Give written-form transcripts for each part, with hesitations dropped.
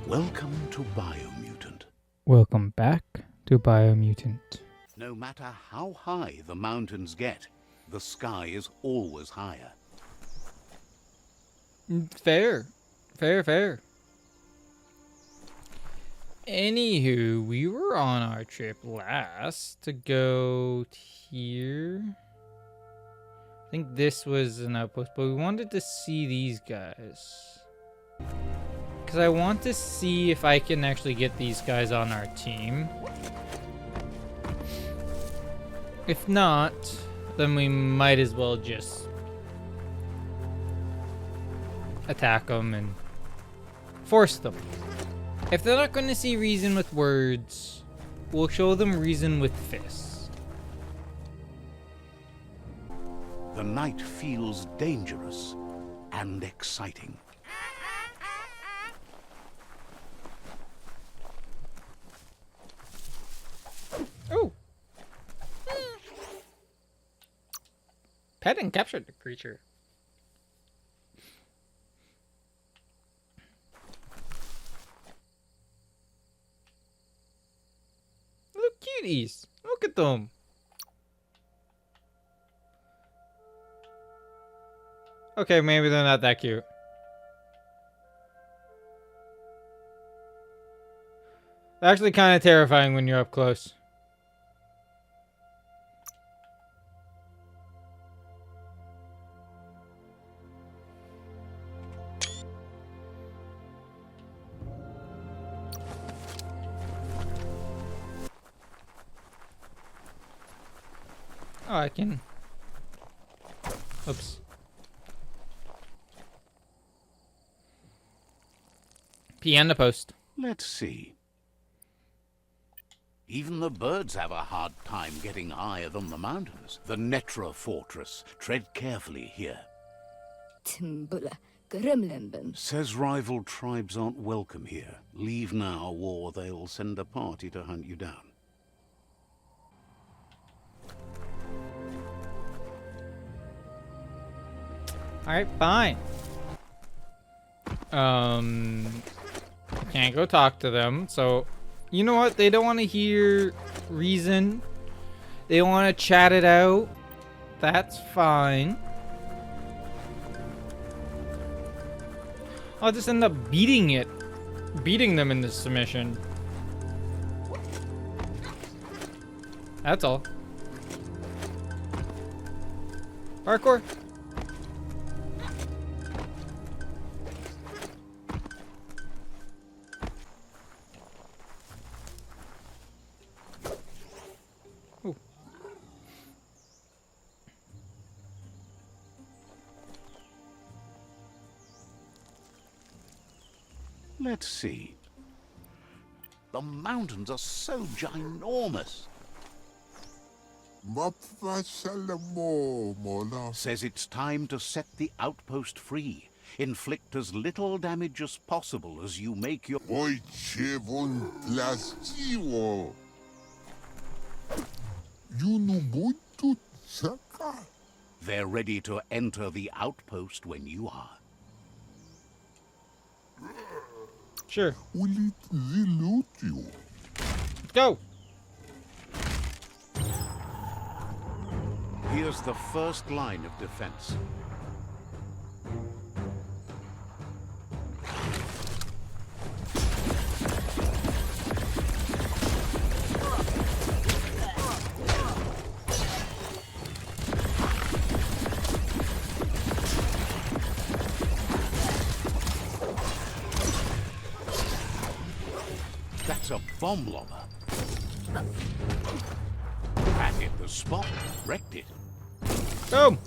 Welcome to Biomutant. Welcome back to Biomutant. No matter how high the mountains get, the sky is always higher. Fair. Anywho, we were on our trip last to go here. I think this was an outpost, but we wanted to see these guys. Because I want to see if I can actually get these guys on our team. If not, then we might as well just attack them and force them. If they're not going to see reason with words, we'll show them reason with fists. The night feels dangerous and exciting. Oh! Pet and captured the creature. Look, cuties. Look at them. Okay, maybe they're not that cute. They're actually kind of terrifying when you're up close. Oh, I can. Oops. Piano post. Let's see. Even the birds have a hard time getting higher than the mountains. The Netra Fortress. Tread carefully here. Says rival tribes aren't welcome here. Leave now, or they'll send a party to hunt you down. Alright, fine. Can't go talk to them, so you know what? They don't want to hear reason. They want to chat it out. That's fine. I'll just end up beating them in this submission. That's all. Parkour. Let's see. The mountains are so ginormous. Says it's time to set the outpost free. Inflict as little damage as possible as you make your... They're ready to enter the outpost when you are. Sure. Go. Here's the first line of defense. That's a bomb lobber. That hit the spot, wrecked it. Boom.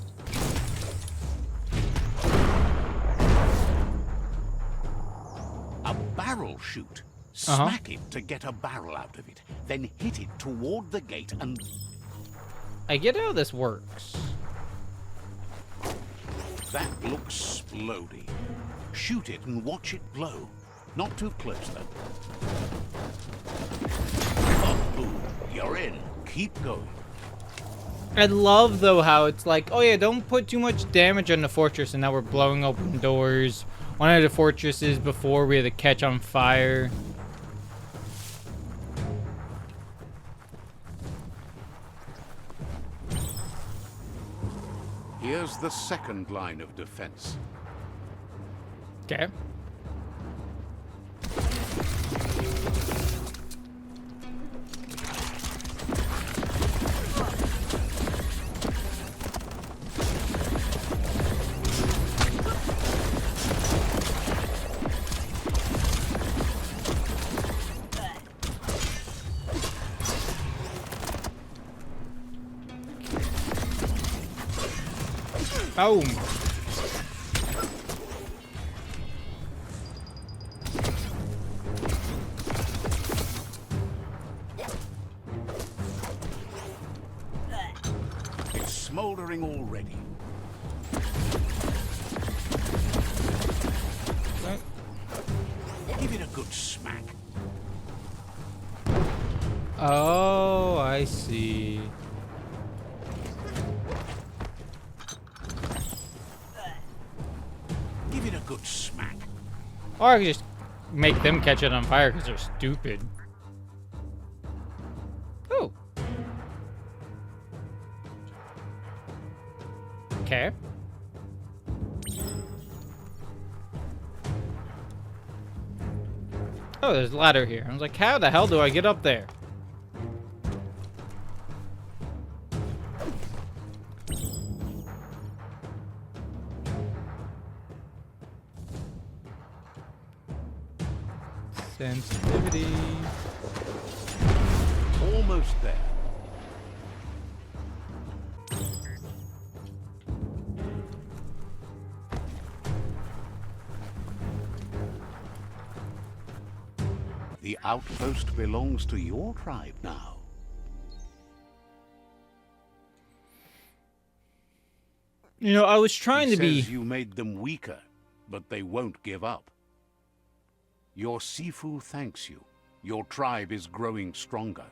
A barrel shoot. Smack it to get a barrel out of it. Then hit it toward the gate and... I get how this works. That looks splody. Shoot it and watch it blow. Not too close, though. Oh, boom. You're in. Keep going. I love, though, how it's like, oh yeah, don't put too much damage on the fortress, and now we're blowing open doors one of the fortresses before we had to catch on fire. Here's the second line of defense. Okay. Boom. It's smoldering already. Okay. Give it a good smack. Oh, I see. Give it a good smack. Or I could just make them catch it on fire because they're stupid. Oh. Okay. Oh, there's a ladder here. I was like, how the hell do I get up there? Sensitivity. Almost there. The outpost belongs to your tribe now. You know, I was trying He to be... says you made them weaker, but they won't give up. Your Sifu thanks you. Your tribe is growing stronger.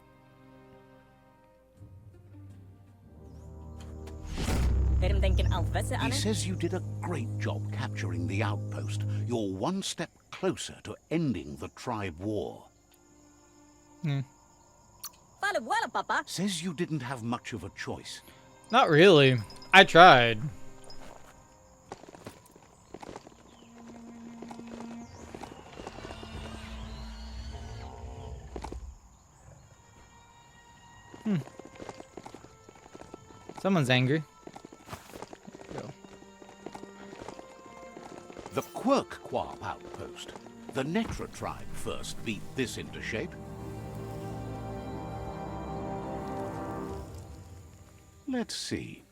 He says you did a great job capturing the outpost. You're one step closer to ending the tribe war. Says you didn't have much of a choice. Not really. I tried. Someone's angry. There we go. The Quirk-Quap outpost. The Netra tribe first beat this into shape. Let's see.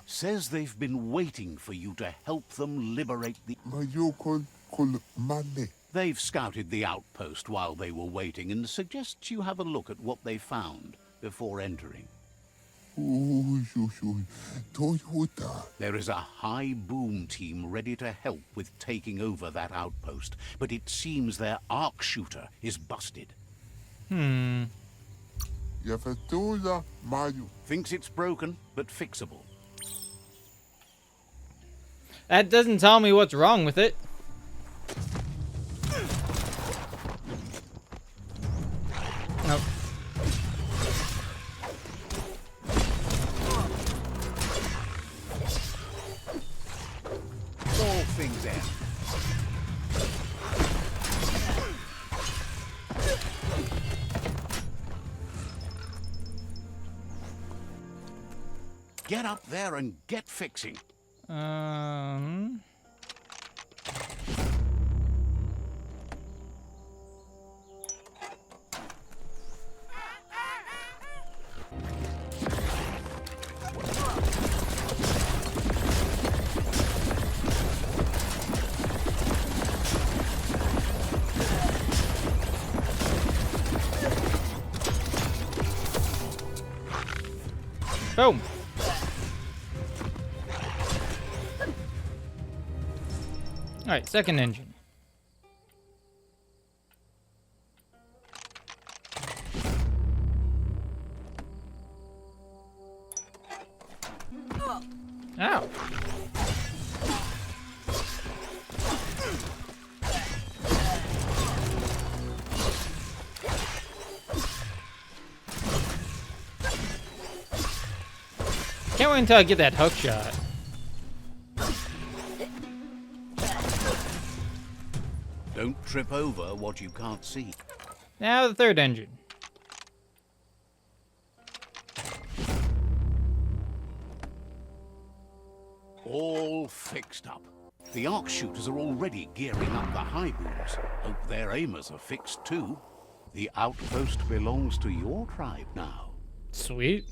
Says they've been waiting for you to help them liberate the... They've scouted the outpost while they were waiting and suggests you have a look at what they found before entering. There is a high boom team ready to help with taking over that outpost, but it seems their arc shooter is busted. Thinks it's broken, but fixable. That doesn't tell me what's wrong with it. Nope. All things end. Get up there and get fixing. Boom. Alright, second engine. Ow. Can't wait until I get that hook shot. Don't trip over what you can't see. Now the third engine. All fixed up. The arc shooters are already gearing up the high booms. Hope their aimers are fixed too. The outpost belongs to your tribe now. Sweet.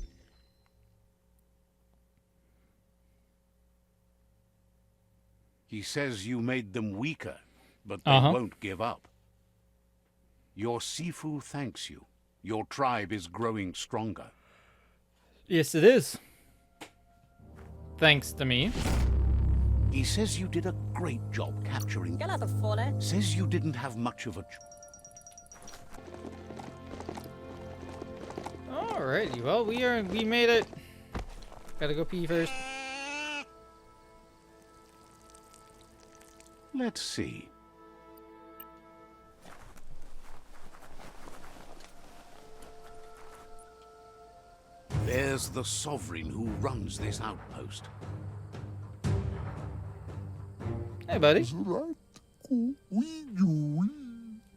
He says you made them weaker, but they Uh-huh. won't give up. Your Sifu thanks you. Your tribe is growing stronger. Yes, it is. Thanks to me. He says you did a great job capturing. Says you didn't have much of a. Alrighty, well, we made it. Gotta go pee first. Let's see. There's the sovereign who runs this outpost. Hey, buddy.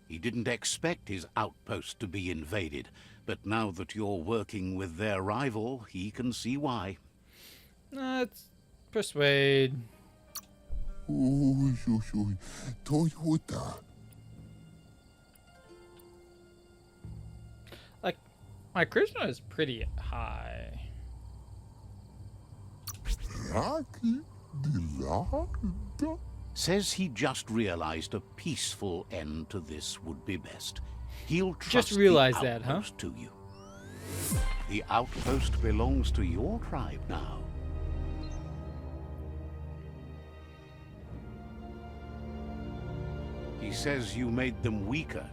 He didn't expect his outpost to be invaded, but now that you're working with their rival, he can see why. Let's persuade. Toyota. Like, my charisma is pretty high. Rocky Delanda. Says he just realized a peaceful end to this would be best. He'll trust Just realized the that, huh? outpost to you. The outpost belongs to your tribe now. He says you made them weaker,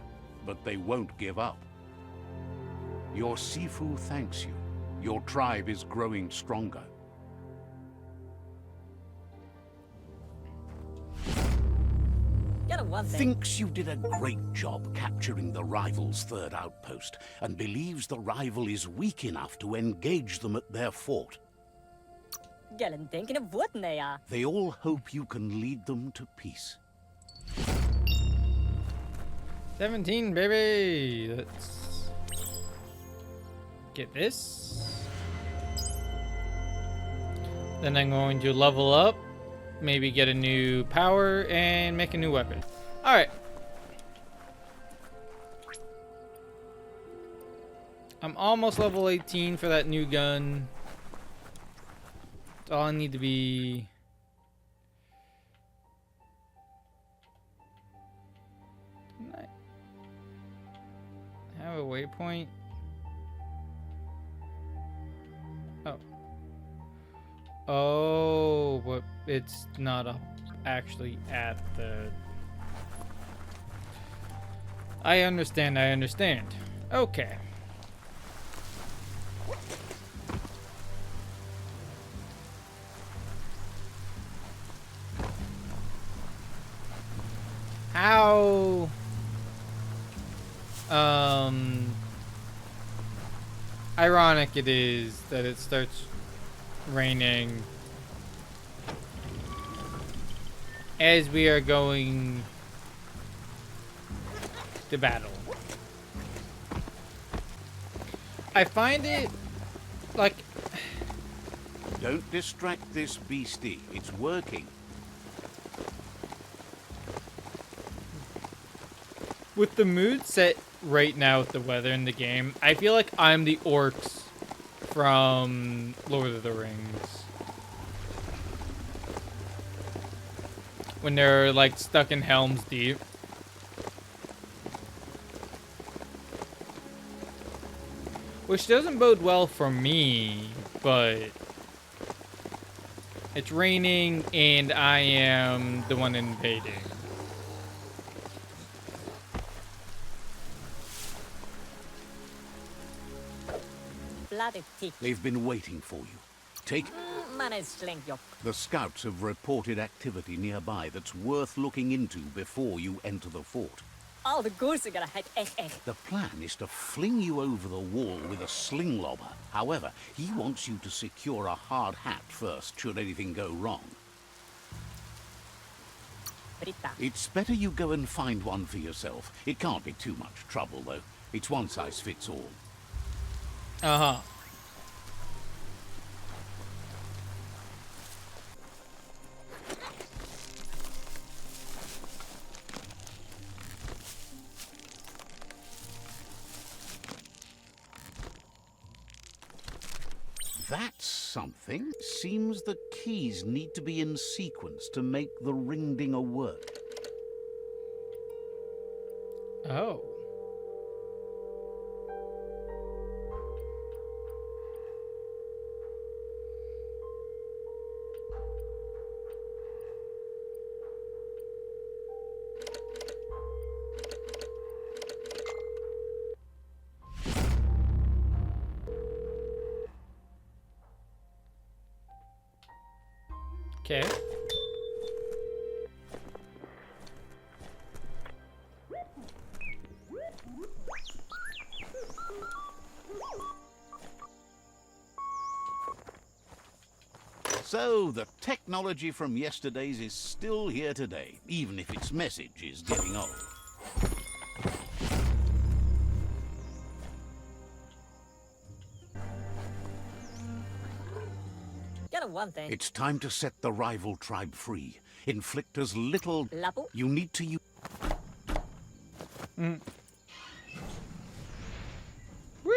but they won't give up. Your Sifu thanks you. Your tribe is growing stronger. Thinks you did a great job capturing the rival's third outpost, and believes the rival is weak enough to engage them at their fort. They all hope you can lead them to peace. 17, baby. Let's get this. Then I'm going to level up, maybe get a new power, and make a new weapon. All right. I'm almost level 18 for that new gun. That's all I need to be. Didn't I have a waypoint? Oh. Oh, but it's not up actually at the... I understand. Okay. How ironic it is that it starts raining as we are going to battle. I find it like... Don't distract this beastie. It's working. With the mood set right now with the weather in the game, I feel like I'm the orcs from Lord of the Rings. When they're like stuck in Helm's Deep. Which doesn't bode well for me, but it's raining and I am the one invading. They've been waiting for you. Take... The scouts have reported activity nearby that's worth looking into before you enter the fort. The plan is to fling you over the wall with a sling lobber. However, he wants you to secure a hard hat first, should anything go wrong. It's better you go and find one for yourself. It can't be too much trouble, though. It's one size fits all. Uh-huh. That's something. Seems the keys need to be in sequence to make the ring dinger work. Oh. Okay. So, the technology from yesterday's is still here today, even if its message is getting old. It's time to set the rival tribe free. Inflict as little... You need to use... Whee!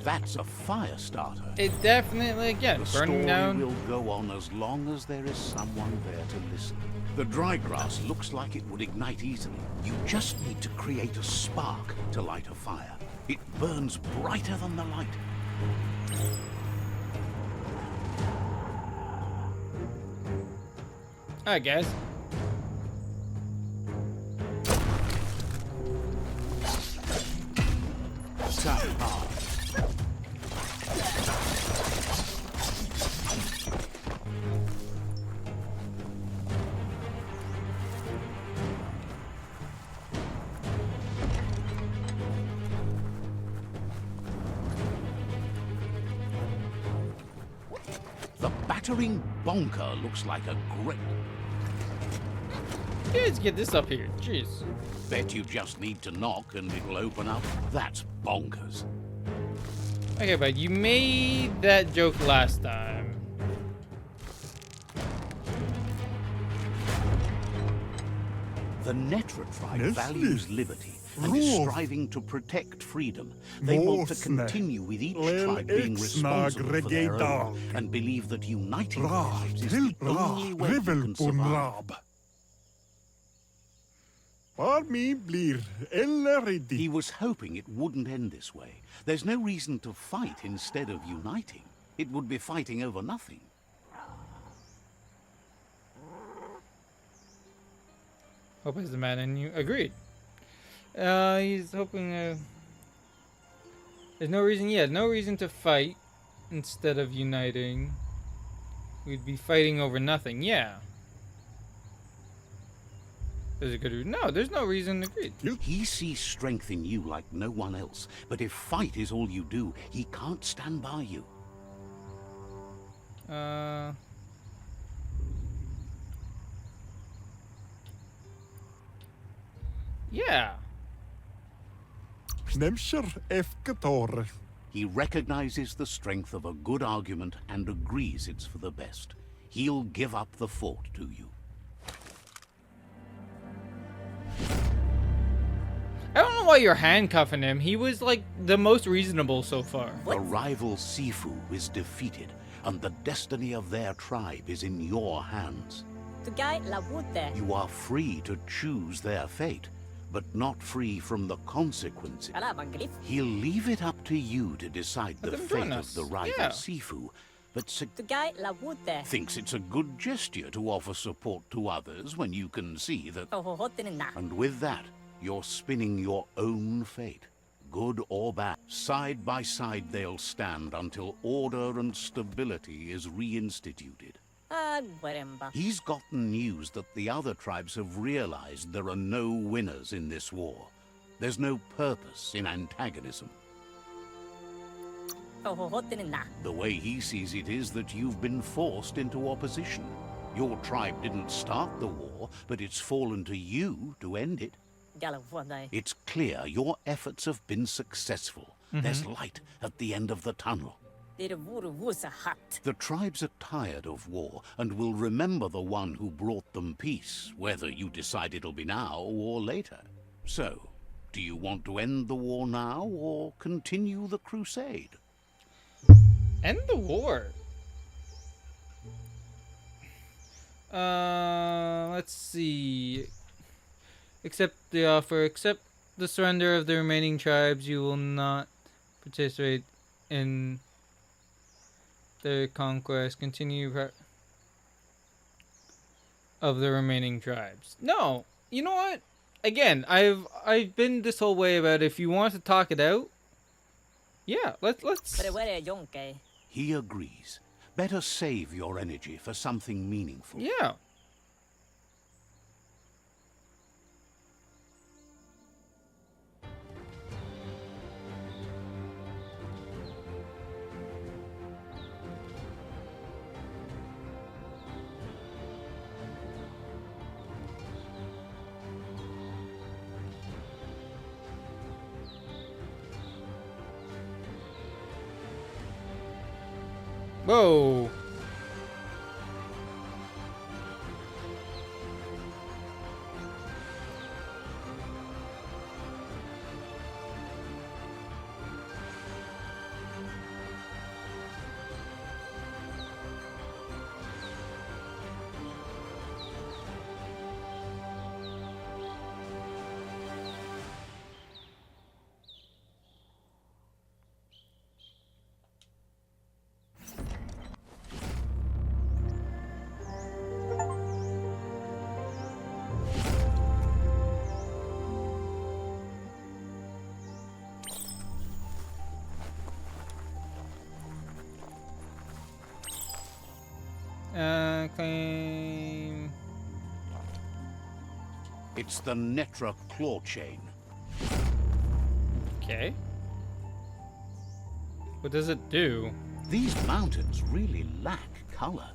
That's a fire starter. It definitely, again, The story burning down. will go on as long as there is someone there to listen. The dry grass looks like it would ignite easily. You just need to create a spark to light a fire. It burns brighter than the light. Alright, guys. Tap hard. The battering bonker looks like a great... Let's get this up here. Jeez. Bet you just need to knock and it'll open up. That's bonkers. Okay, but you made that joke last time. The Netra tribe Yes, values yes. liberty and is Rule. striving to protect freedom. They want to Mosne. continue with each Lel tribe being Ixnag responsible for their own Regedag. and believe that uniting Ra, tribes is til the bra, only way you rivel can på survive. rab. Var mi blir eller idé. He was hoping it wouldn't end this way. There's no reason to fight instead of uniting. It would be fighting over nothing. Hope is the man and you agreed. He's hoping there's no reason, no reason to fight instead of uniting. We'd be fighting over nothing, yeah. There's a good reason. No, there's no reason to agree. He sees strength in you like no one else. But if fight is all you do, he can't stand by you. Yeah. Nemscher efketor. He recognizes the strength of a good argument and agrees it's for the best. He'll give up the fort to you. I don't know why you're handcuffing him. He was like the most reasonable so far. The rival Sifu is defeated, and the destiny of their tribe is in your hands. You are free to choose their fate, but not free from the consequences. Ala, Manglif. He'll leave it up to you to decide the Let them fate join of us. the rival Yeah. Sifu, but Tu guy la wute. thinks it's a good gesture to offer support to others when you can see that. Oh, hotin na. And with that, you're spinning your own fate, good or bad. Side by side they'll stand until order and stability is reinstituted. Ah, guaremba. He's gotten news that the other tribes have realized there are no winners in this war. There's no purpose in antagonism. Oh, hotin na. The way he sees it is that you've been forced into opposition. Your tribe didn't start the war, but it's fallen to you to end it. Gala wonai. It's clear your efforts have been successful. There's light at the end of the tunnel. Dir wuru wusa hat. The tribes are tired of war and will remember the one who brought them peace, whether you decide it'll be now or later. So, do you want to end the war now or continue the crusade? End the war. Let's see. Accept the offer. Accept the surrender of the remaining tribes. You will not participate in their conquest. Continue of the remaining tribes. No, you know what? Again, I've been this whole way about if you want to talk it out. Yeah, let's. But where yonke? He agrees. Better save your energy for something meaningful. Yeah. Whoa. Claim. It's the Netra claw chain. Okay. What does it do? These mountains really lack color.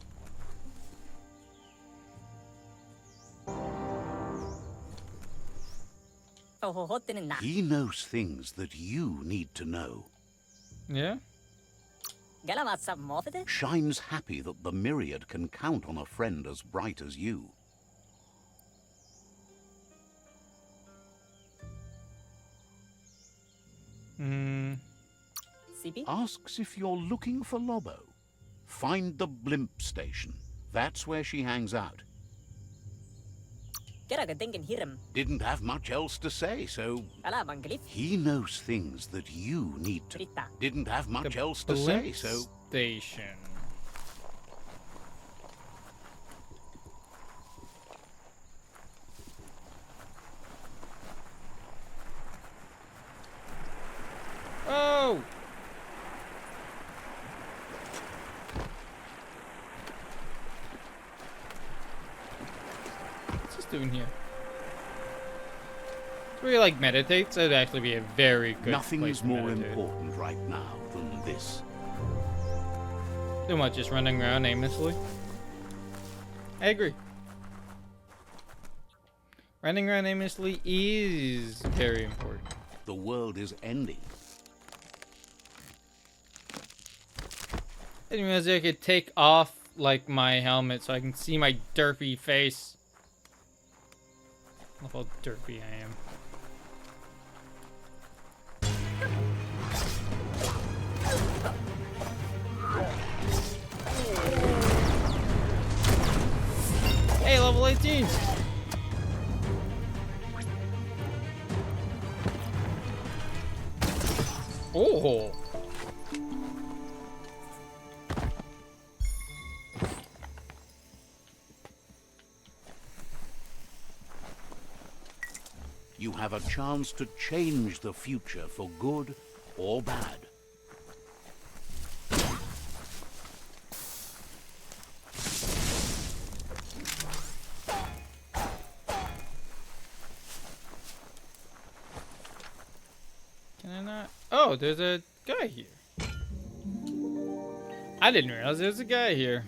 Oh, hotin na. He knows things that you need to know. Yeah. Gala what's up, mofete? Shine's happy that the Myriad can count on a friend as bright as you. Hmm. CP? Asks if you're looking for Lobo. Find the blimp station. That's where she hangs out. Get a thinking hiram. Didn't have much else to say, so Ala, Manglif. he knows things that you need to. Rita. Didn't have much The else to say, blimp so station. Oh! What's this doing here? It's where he like meditates. That'd actually be a very good nothing place is to more meditate. important right now than this. Too much just running around aimlessly. I agree. Running around aimlessly is very important. The world is ending. I didn't realize I could take off like my helmet so I can see my derpy face. Look how derpy I am. Hey, level 18! Oh. You have a chance to change the future for good or bad. Can I not? Oh, there's a guy here. I didn't realize there's a guy here.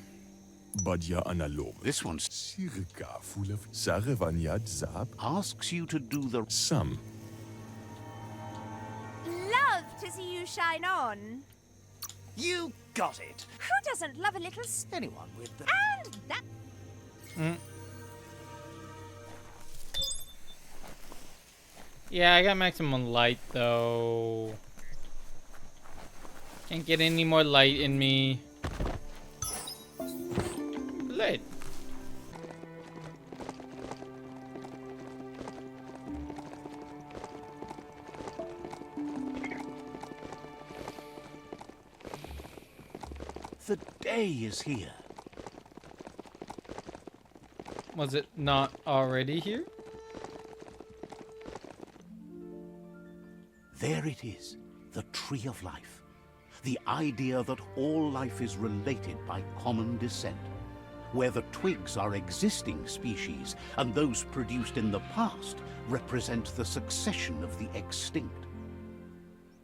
Badja analog. This one Circa full of Saravanyad Zap. asks you to do the... Some. Love to see you shine on. You got it. Who doesn't love a little Anyone with the... and that? Yeah, I got maximum light though. Can't get any more light in me. Light. The day is here. Was it not already here? There it is, the tree of life. The idea that all life is related by common descent, where the twigs are existing species and those produced in the past represent the succession of the extinct.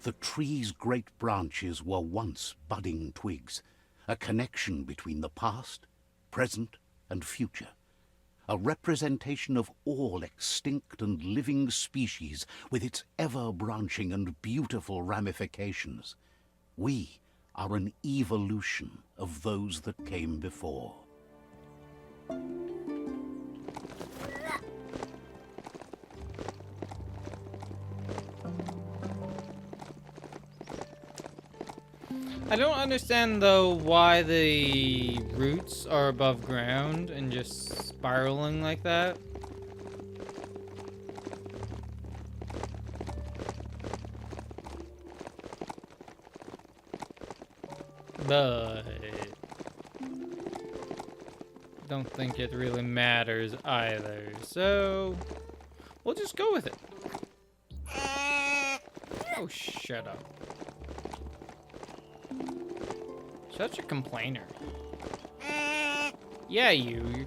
The tree's great branches were once budding twigs, a connection between the past, present, and future. A representation of all extinct and living species with its ever-branching and beautiful ramifications. We are an evolution of those that came before. I don't understand though why the roots are above ground and just spiraling like that. But don't think it really matters either. So we'll just go with it. Oh, shut up. Such a complainer. Yeah, you.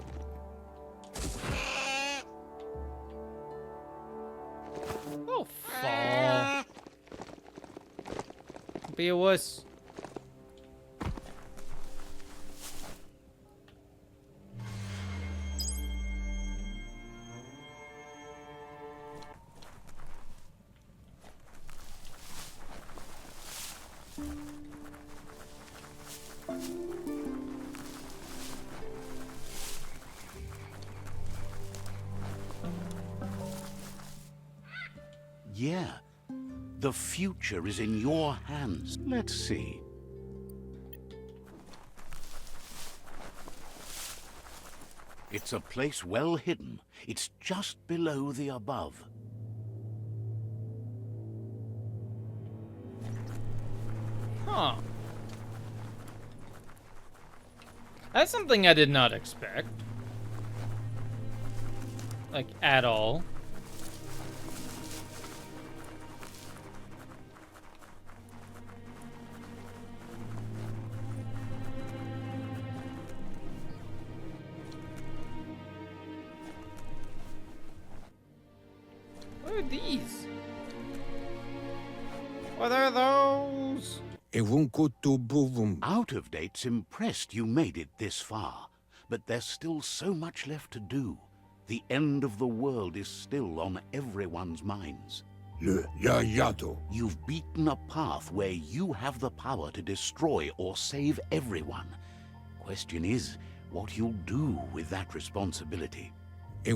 Oh, fall. Be a wuss. Yeah, the future is in your hands. Let's see. It's a place well hidden. It's just below the above. Huh. That's something I did not expect. Like, at all. What are these? What are those? Out of date's impressed you made it this far, but there's still so much left to do. The end of the world is still on everyone's minds. You've beaten a path where you have the power to destroy or save everyone. Question is, what you'll do with that responsibility. He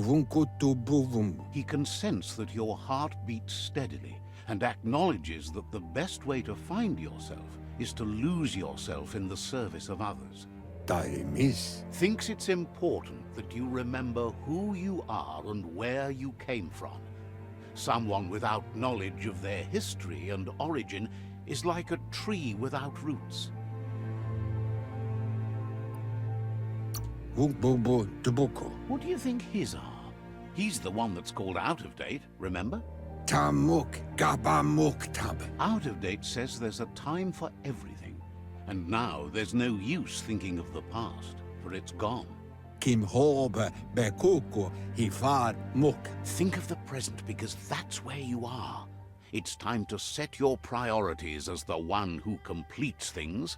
can sense that your heart beats steadily and acknowledges that the best way to find yourself is to lose yourself in the service of others. Thinks it's important that you remember who you are and where you came from. Someone without knowledge of their history and origin is like a tree without roots. What do you think his are? He's the one that's called Out of Date, remember? Out of Date says there's a time for everything. And now there's no use thinking of the past, for it's gone. Think of the present, because that's where you are. It's time to set your priorities as the one who completes things.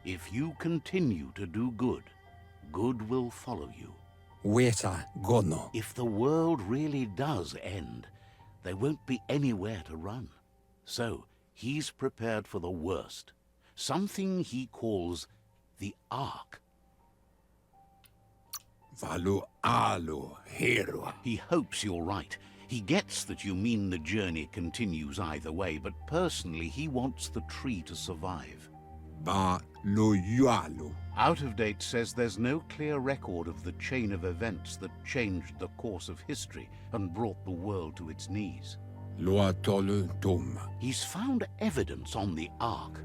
If you continue to do good, good will follow you. If the world really does end, there won't be anywhere to run. So he's prepared for the worst, something he calls the Ark. He hopes you're right. He gets that you mean the journey continues either way, but personally he wants the tree to survive. Out of Date says there's no clear record of the chain of events that changed the course of history and brought the world to its knees. He's found evidence on the Ark,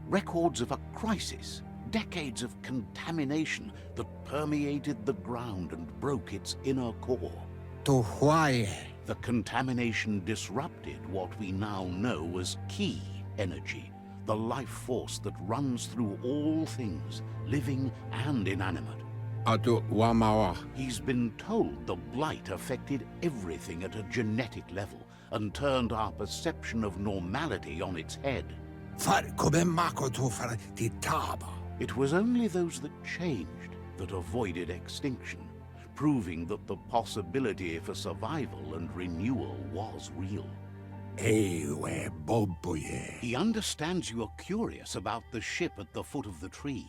records of a crisis, decades of contamination that permeated the ground and broke its inner core. The contamination disrupted what we now know as Ki energy, the life force that runs through all things, living and inanimate. He's been told the blight affected everything at a genetic level and turned our perception of normality on its head. It was only those that changed that avoided extinction, proving that the possibility for survival and renewal was real. He understands you are curious about the ship at the foot of the tree.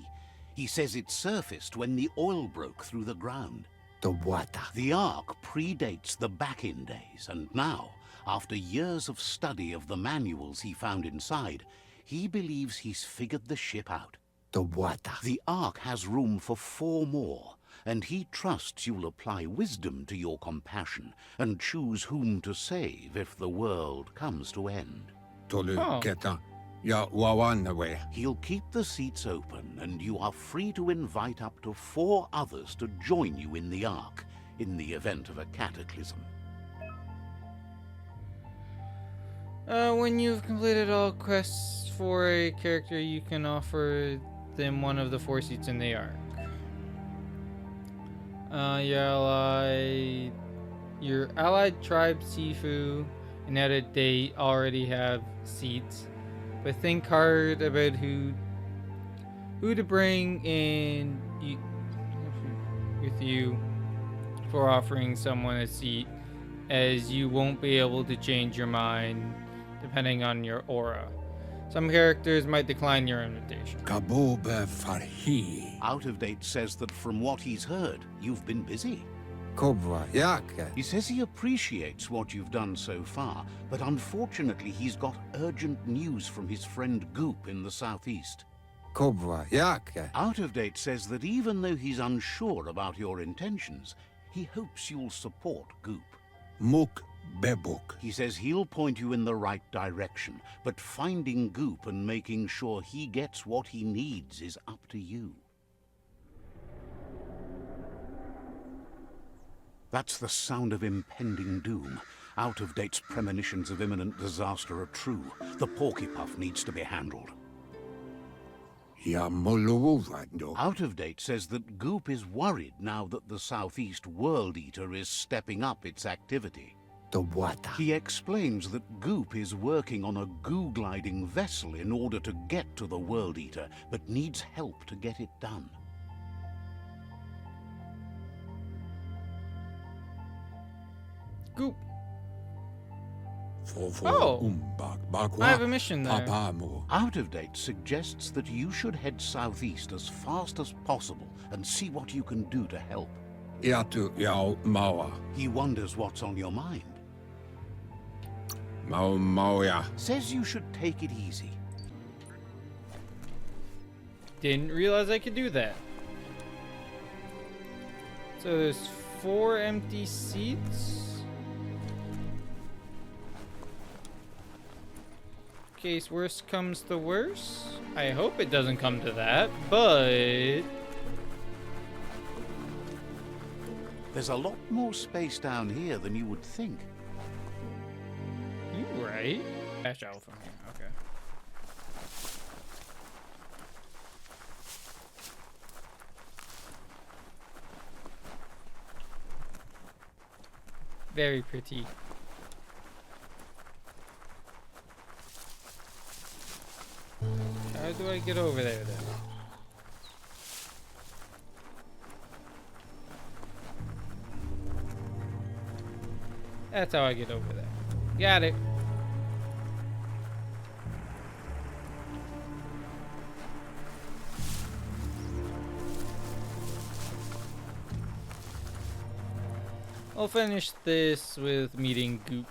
He says it surfaced when the oil broke through the ground. The Ark predates the back-in days, and now, after years of study of the manuals he found inside, he believes he's figured the ship out. The Ark has room for 4 more, and he trusts you'll apply wisdom to your compassion and choose whom to save if the world comes to end. He'll keep the seats open, and you are free to invite up to 4 others to join you in the Ark in the event of a cataclysm. When you've completed all quests for a character, you can offer them one of the 4 seats in the Ark. Your allied tribe Sifu and Out of Date already have seats, but think hard about who to bring in with you for offering someone a seat, as you won't be able to change your mind depending on your aura. Some characters might decline your invitation. Out of Date says that from what he's heard, you've been busy. He says he appreciates what you've done so far, but unfortunately he's got urgent news from his friend Goop in the southeast. Out of Date says that even though he's unsure about your intentions, he hopes you'll support Goop. He says he'll point you in the right direction, but finding Goop and making sure he gets what he needs is up to you. That's the sound of impending doom. Out of Date's premonitions of imminent disaster are true. The Porkypuff needs to be handled. Out of Date says that Goop is worried now that the Southeast World Eater is stepping up its activity. He explains that Goop is working on a goo-gliding vessel in order to get to the World Eater, but needs help to get it done. Goop. Oh, I have a mission there. Out of Date suggests that you should head southeast as fast as possible and see what you can do to help. He wonders what's on your mind. Says you should take it easy. Didn't realize I could do that. So there's 4 empty seats. case worst comes to worst. I hope it doesn't come to that, but... There's a lot more space down here than you would think. You right. Dash out from here, okay. Very pretty. How do I get over there then? That's how I get over there. Got it. I'll finish this with meeting Goop.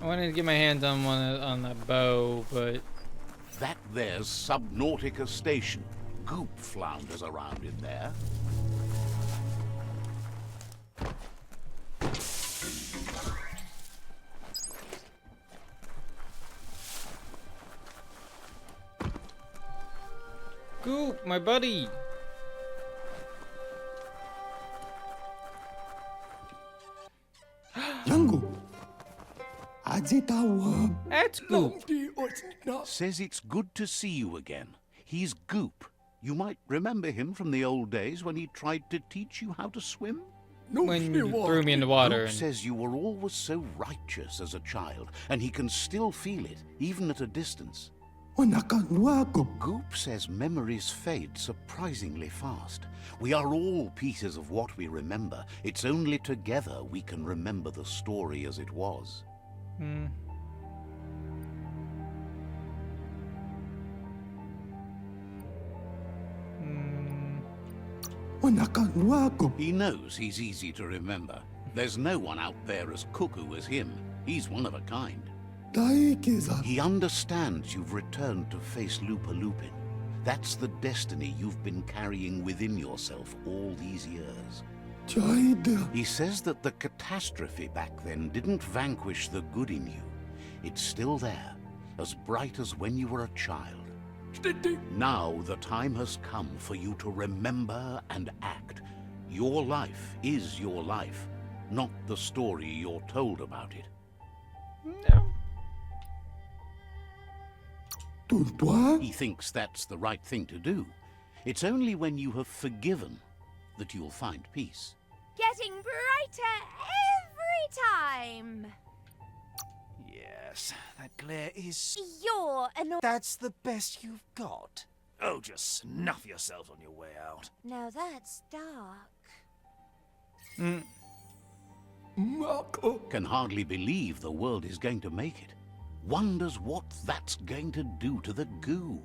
I wanted to get my hands on one on that bow, but That there's Subnautica Station. Goop flounders around in there. Goop, my buddy. Yango. Ajitawa. That's Goop. Says it's good to see you again. He's Goop. You might remember him from the old days when he tried to teach you how to swim. When you threw me in the water. Goop And says you were always so righteous as a child, and he can still feel it, even at a distance. Goop says memories fade surprisingly fast. We are all pieces of what we remember. It's only together we can remember the story as it was. He knows he's easy to remember. There's no one out there as cuckoo as him. He's one of a kind. He understands you've returned to face Lupa Lupin. That's the destiny you've been carrying within yourself all these years. He says that the catastrophe back then didn't vanquish the good in you. It's still there, as bright as when you were a child. Now the time has come for you to remember and act. Your life is your life, not the story you're told about it. No. He thinks that's the right thing to do. It's only when you have forgiven that you'll find peace. Getting brighter every time. Yes, that glare is... You're an... That's the best you've got. Oh, just snuff yourselves on your way out. Now that's dark. Can hardly believe the world is going to make it. Wonders what that's going to do to the goo.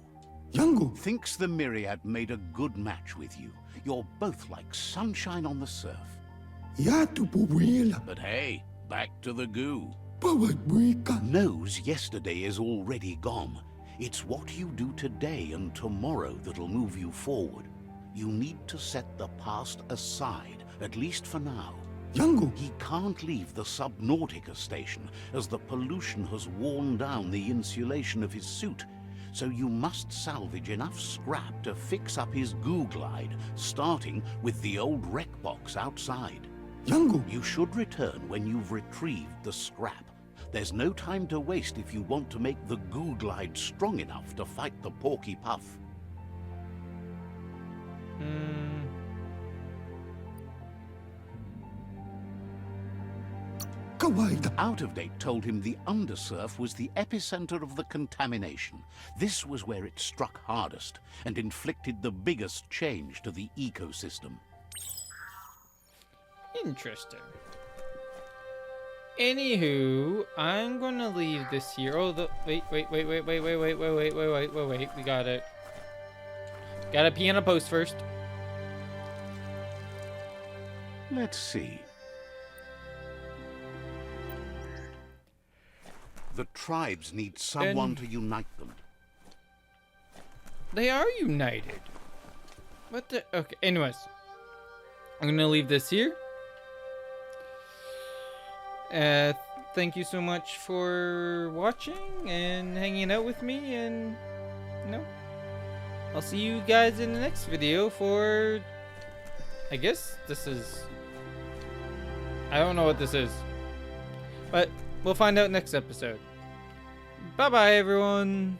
Thinks the Myriad made a good match with you. You're both like sunshine on the surf. But hey, back to the goo. Knows yesterday is already gone. It's what you do today and tomorrow that'll move you forward. You need to set the past aside, at least for now. He can't leave the Subnautica station, as the pollution has worn down the insulation of his suit. So you must salvage enough scrap to fix up his goo glide, starting with the old wreck box outside. You should return when you've retrieved the scrap. There's no time to waste if you want to make the goo glide strong enough to fight the Porky Puff. Out of Date told him the undersurf was the epicenter of the contamination. This was where it struck hardest and inflicted the biggest change to the ecosystem. Interesting. Anywho, I'm gonna leave this here. Oh, wait. We gotta pee on a post first. Let's see. The tribes need someone to unite them. They are united. What the? Okay, anyways. I'm gonna leave this here. Thank you so much for watching and hanging out with me, and I'll see you guys in the next video for, I guess this is, I don't know what this is, but we'll find out next episode. Bye bye everyone.